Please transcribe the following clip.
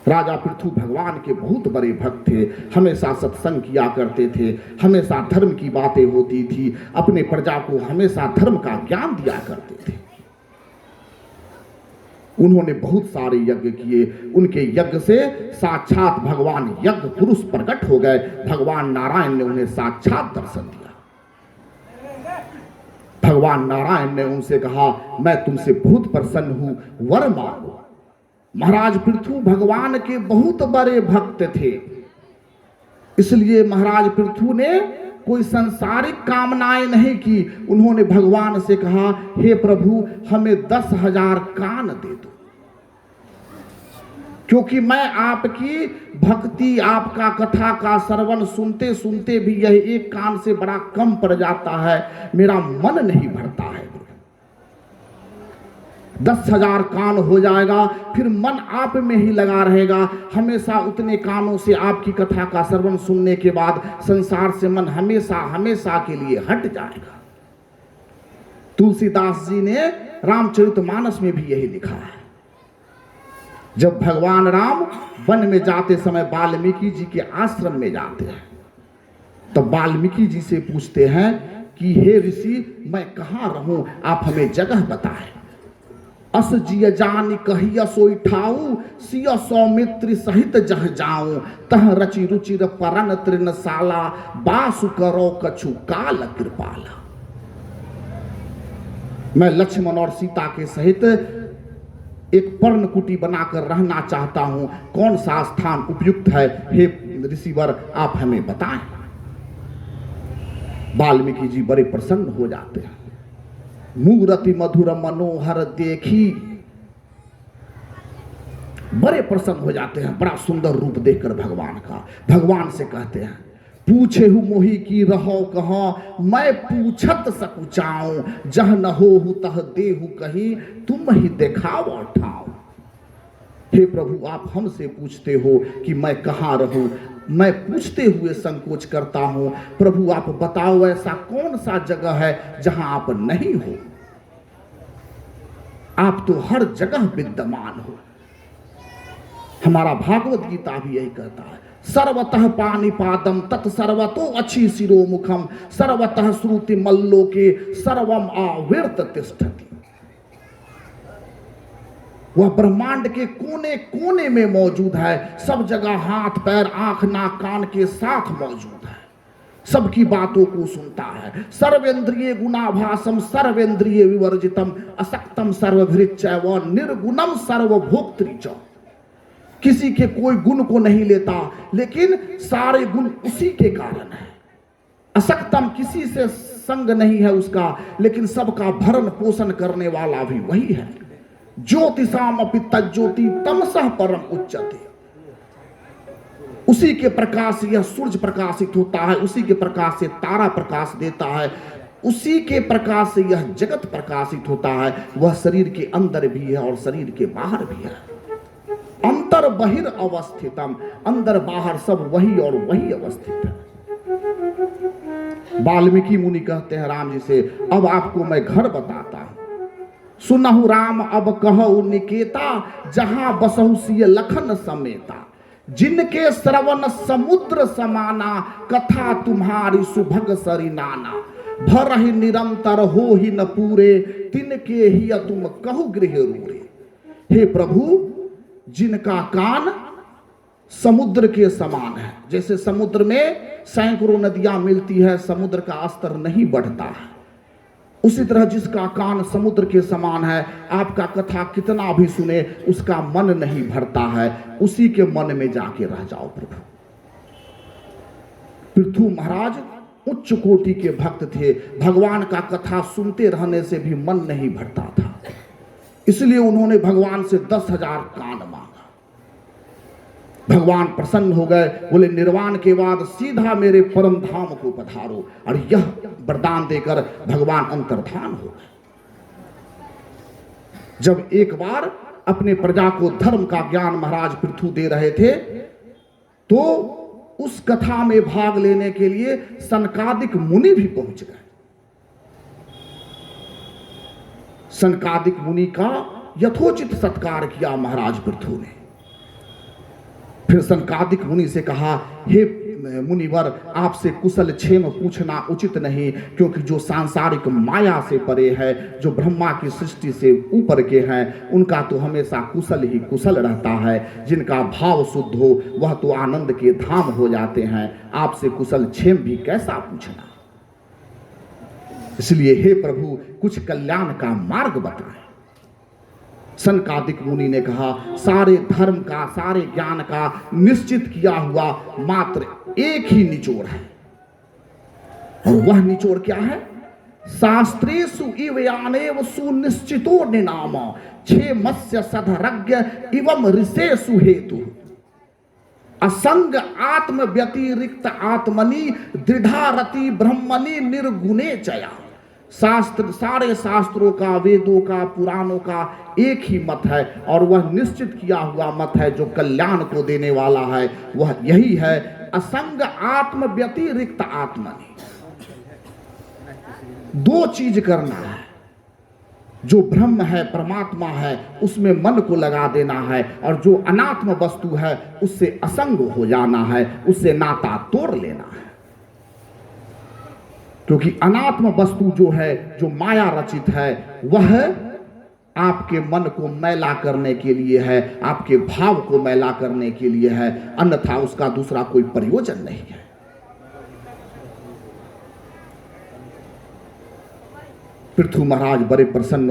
राजा पृथु भगवान के बहुत बड़े भक्त थे, हमेशा सत्संग किया करते थे, हमेशा धर्म की बातें होती थी, अपने प्रजा को हमेशा धर्म का ज्ञान दिया करते थे। उन्होंने बहुत सारे यज्ञ किए, उनके यज्ञ से साक्षात भगवान यज्ञ पुरुष प्रकट हो गए। भगवान नारायण ने उन्हें साक्षात दर्शन दिया। भगवान नारायण ने उनसे कहा, मैं तुमसे बहुत प्रसन्न हूं, वर मांगो। महाराज पृथु भगवान के बहुत बड़े भक्त थे, इसलिए महाराज पृथु ने कोई सांसारिक कामनाएं नहीं की। उन्होंने भगवान से कहा, हे प्रभु हमें 10,000 कान दे दो, क्योंकि मैं आपकी भक्ति, आपका कथा का श्रवण सुनते सुनते भी यह एक कान से बड़ा कम पड़ जाता है, मेरा मन नहीं भरता है। 10,000 कान हो जाएगा, फिर मन आप में ही लगा रहेगा। हमेशा उतने कानों से आपकी कथा का श्रवण सुनने के बाद संसार से मन हमेशा हमेशा के लिए हट जाएगा। तुलसीदास जी ने रामचरितमानस में भी यही लिखा है। जब भगवान राम वन में जाते समय वाल्मीकि जी के आश्रम में जाते हैं, तो वाल्मीकि जी से पूछते हैं कि हे ऋषि, मैं कहाँ रहूं, आप हमें जगह बताएं। अस जिय जान कहिय सोई ठाऊ, सिय सौमित्र सहित जह जाऊं, तह रचि रुचिर परन तृणशाला, बासु करो कछु काल कृपाला। मैं लक्ष्मण और सीता के सहित एक पर्णकुटी बनाकर रहना चाहता हूं, कौन सा स्थान उपयुक्त है, हे ऋषिवर आप हमें बताएं। वाल्मीकि जी बड़े प्रसन्न हो जाते हैं। मूरति मधुर मनोहर देखी, बड़े प्रसन्न हो जाते हैं, बड़ा सुंदर रूप देखकर भगवान का। भगवान से कहते हैं, पूछे हु मोही की रहो कहाँ, मैं पूछत सकुचाऊं, जह न हो तह देहु कहीं, तुम ही देखाओ ठाओ। हे प्रभु आप हमसे पूछते हो कि मैं कहाँ रहूं, मैं पूछते हुए संकोच करता हूं। प्रभु आप बताओ ऐसा कौन सा जगह है जहां आप नहीं हो। आप तो हर जगह विद्यमान हो। हमारा भागवत गीता भी यही कहता है, सर्वतः पाणिपादम तत् सर्वतो अच्छी शिरो मुखम, सर्वतः श्रुति मल्लोके सर्वम आविर्त तिष्ठति। वह ब्रह्मांड के कोने कोने में मौजूद है, सब जगह हाथ पैर आंख नाक कान के साथ मौजूद है, सबकी बातों को सुनता है। सर्वेंद्रिय गुणाभासम सर्वेंद्रिय विवर्जितम, असक्तम सर्वभृच्चैव निर्गुणम सर्वभोक्तृच। किसी के कोई गुण को नहीं लेता, लेकिन सारे गुण उसी के कारण है। असक्तम, किसी से संग नहीं है उसका, लेकिन सबका भरण पोषण करने वाला भी वही है। ज्योतिषाम अपि तज्ज्योति तमसः परम उच्यते। उसी के प्रकाश से यह सूर्य प्रकाशित होता है, उसी के प्रकाश से तारा प्रकाश देता है, उसी के प्रकाश से यह जगत प्रकाशित होता है। वह शरीर के अंदर भी है और शरीर के बाहर भी है। अंतर बहिर अवस्थितम, अंदर बाहर सब वही और वही अवस्थित है। वाल्मीकि मुनि कहते हैं राम जी से, अब आपको मैं घर बताता हूं। सुनहु राम अब कहु निकेता, जहां बसहु सिय लखन समेता। जिनके श्रवण समुद्र समाना, कथा तुम्हारी सुभग सरिनाना। भरहि निरंतर हो ही न पूरे, तिनके ही तुम कहु गृह रूरे। हे प्रभु, जिनका कान समुद्र के समान है, जैसे समुद्र में सैकड़ों नदियां मिलती है, समुद्र का स्तर नहीं बढ़ता है, उसी तरह जिसका कान समुद्र के समान है, आपका कथा कितना भी सुने उसका मन नहीं भरता है, उसी के मन में जाके रह जाओ प्रभु। पृथु महाराज उच्च कोटि के भक्त थे, भगवान का कथा सुनते रहने से भी मन नहीं भरता था, इसलिए उन्होंने भगवान से 10,000 कान मांगा। भगवान प्रसन्न हो गए, बोले निर्वाण के बाद सीधा मेरे परम धाम को पधारो, और यह वरदान देकर भगवान अंतर्धान हो गए। जब एक बार अपने प्रजा को धर्म का ज्ञान महाराज पृथु दे रहे थे, तो उस कथा में भाग लेने के लिए सनकादिक मुनि भी पहुंच गए। सनकादिक मुनि का यथोचित सत्कार किया महाराज पृथु ने। फिर सनकादिक मुनि से कहा, हे मुनिवर, आपसे कुशल क्षेम पूछना उचित नहीं, क्योंकि जो सांसारिक माया से परे है, जो ब्रह्मा की सृष्टि से ऊपर के हैं, उनका तो हमेशा कुशल ही कुशल रहता है। जिनका भाव शुद्ध हो वह तो आनंद के धाम हो जाते हैं। आपसे कुशल क्षेम भी कैसा पूछना। इसलिए हे प्रभु, कुछ कल्याण का मार्ग बताएं। सनकादिक मुनि ने कहा, सारे धर्म का, सारे ज्ञान का निश्चित किया हुआ मात्र एक ही निचोड़ है, और वह निचोड़ क्या है? शास्त्रेषु इव यानेव सुनिश्चितो निनाम क्षेमस्य सधरज्ञ इवम ऋषेषु हेतु असंग आत्म व्यतिरिक्त आत्मनि दृढ़ारति ब्रह्मणि निर्गुणे चया। शास्त्र, सारे शास्त्रों का, वेदों का, पुराणों का एक ही मत है, और वह निश्चित किया हुआ मत है जो कल्याण को देने वाला है। वह यही है, असंग आत्म व्यतिरिक्त आत्मनि। दो चीज करना है, जो ब्रह्म है, परमात्मा है, उसमें मन को लगा देना है, और जो अनात्म वस्तु है उससे असंग हो जाना है, उससे नाता तोड़ लेना है। क्योंकि अनात्म वस्तु जो है, जो माया रचित है, वह आपके मन को मैला करने के लिए है, आपके भाव को मैला करने के लिए है, अन्यथा उसका दूसरा कोई प्रयोजन नहीं है। पृथु महाराज बड़े प्रसन्न